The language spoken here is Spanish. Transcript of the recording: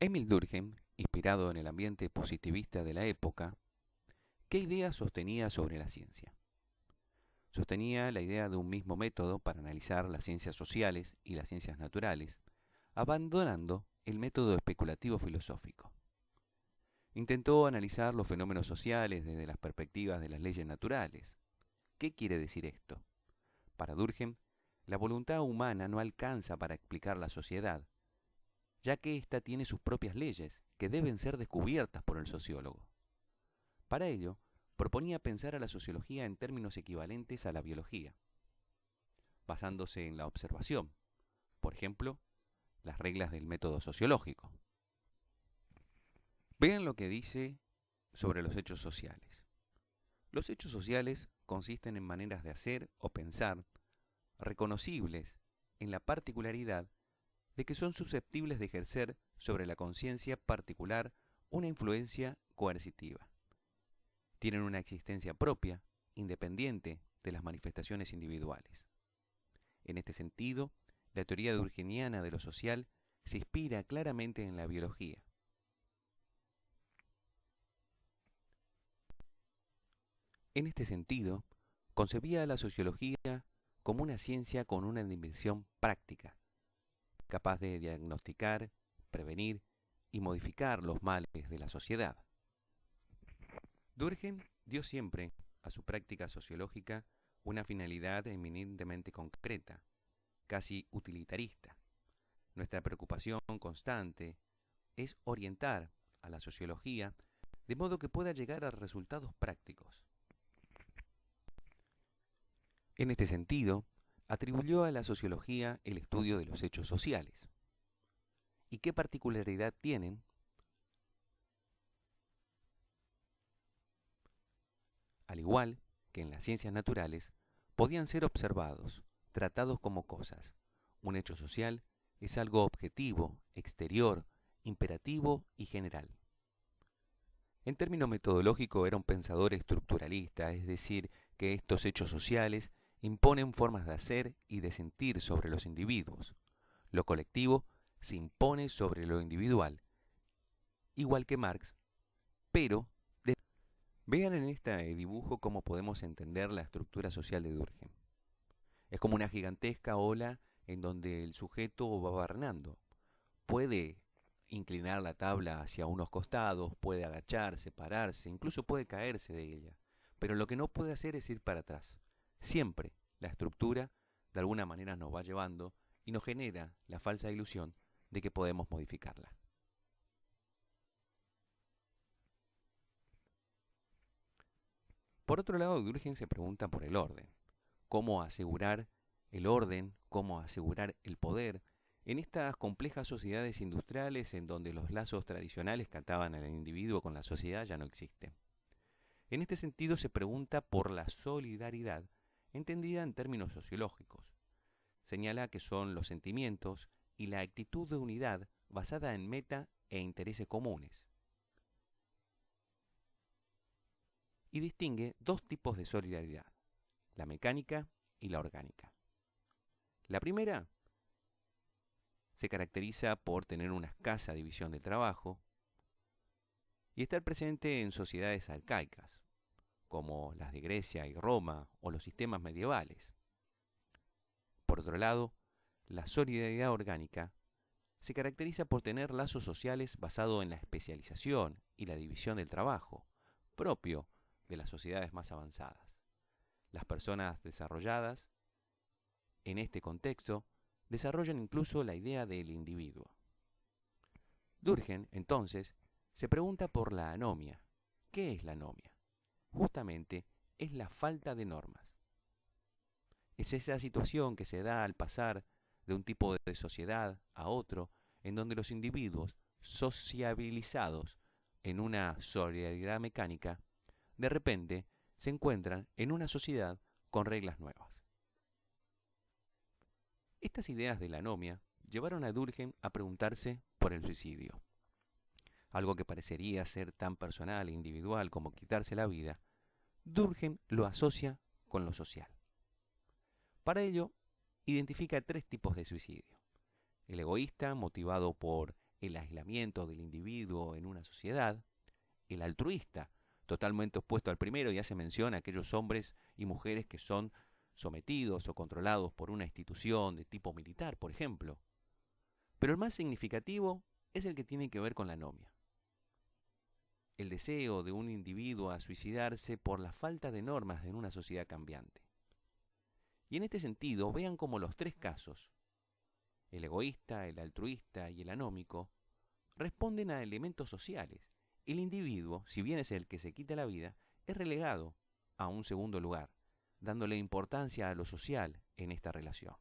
Emil Durkheim, inspirado en el ambiente positivista de la época, ¿qué idea sostenía sobre la ciencia? Sostenía la idea de un mismo método para analizar las ciencias sociales y las ciencias naturales, abandonando el método especulativo filosófico. Intentó analizar los fenómenos sociales desde las perspectivas de las leyes naturales. ¿Qué quiere decir esto? Para Durkheim, la voluntad humana no alcanza para explicar la sociedad, ya que ésta tiene sus propias leyes, que deben ser descubiertas por el sociólogo. Para ello, proponía pensar a la sociología en términos equivalentes a la biología, basándose en la observación, por ejemplo, las reglas del método sociológico. Vean lo que dice sobre los hechos sociales. Los hechos sociales consisten en maneras de hacer o pensar reconocibles en la particularidad de que son susceptibles de ejercer sobre la conciencia particular una influencia coercitiva. Tienen una existencia propia, independiente de las manifestaciones individuales. En este sentido, la teoría durkheimiana de lo social se inspira claramente en la biología. En este sentido, concebía a la sociología como una ciencia con una dimensión práctica, capaz de diagnosticar, prevenir y modificar los males de la sociedad. Durkheim dio siempre a su práctica sociológica una finalidad eminentemente concreta, casi utilitarista. Nuestra preocupación constante es orientar a la sociología de modo que pueda llegar a resultados prácticos. En este sentido, atribuyó a la sociología el estudio de los hechos sociales. ¿Y qué particularidad tienen? Al igual que en las ciencias naturales, podían ser observados, tratados como cosas. Un hecho social es algo objetivo, exterior, imperativo y general. En término metodológico era un pensador estructuralista, es decir, que estos hechos sociales imponen formas de hacer y de sentir sobre los individuos. Lo colectivo se impone sobre lo individual, igual que Marx, pero vean en este dibujo cómo podemos entender la estructura social de Durkheim. Es como una gigantesca ola en donde el sujeto va barrenando. Puede inclinar la tabla hacia unos costados, puede agacharse, pararse, incluso puede caerse de ella. Pero lo que no puede hacer es ir para atrás. Siempre la estructura de alguna manera nos va llevando y nos genera la falsa ilusión de que podemos modificarla. Por otro lado, Durkheim se pregunta por el orden. ¿Cómo asegurar el orden? ¿Cómo asegurar el poder? En estas complejas sociedades industriales en donde los lazos tradicionales que ataban al individuo con la sociedad ya no existen. En este sentido se pregunta por la solidaridad, entendida en términos sociológicos. Señala que son los sentimientos y la actitud de unidad basada en meta e intereses comunes. Y distingue dos tipos de solidaridad, la mecánica y la orgánica. La primera se caracteriza por tener una escasa división del trabajo y estar presente en sociedades arcaicas, como las de Grecia y Roma o los sistemas medievales. Por otro lado, la solidaridad orgánica se caracteriza por tener lazos sociales basados en la especialización y la división del trabajo, propio de las sociedades más avanzadas. Las personas desarrolladas, en este contexto, desarrollan incluso la idea del individuo. Durkheim, entonces, se pregunta por la anomia. ¿Qué es la anomia? Justamente es la falta de normas. Es esa situación que se da al pasar de un tipo de sociedad a otro, en donde los individuos, sociabilizados en una solidaridad mecánica, de repente se encuentran en una sociedad con reglas nuevas. Estas ideas de la anomia llevaron a Durkheim a preguntarse por el suicidio. Algo que parecería ser tan personal e individual como quitarse la vida, Durkheim lo asocia con lo social. Para ello, identifica tres tipos de suicidio. El egoísta, motivado por el aislamiento del individuo en una sociedad, el altruista, totalmente opuesto al primero, y hace mención a aquellos hombres y mujeres que son sometidos o controlados por una institución de tipo militar, por ejemplo. Pero el más significativo es el que tiene que ver con la anomia. El deseo de un individuo a suicidarse por la falta de normas en una sociedad cambiante. Y en este sentido, vean cómo los tres casos, el egoísta, el altruista y el anómico, responden a elementos sociales. El individuo, si bien es el que se quita la vida, es relegado a un segundo lugar, dándole importancia a lo social en esta relación.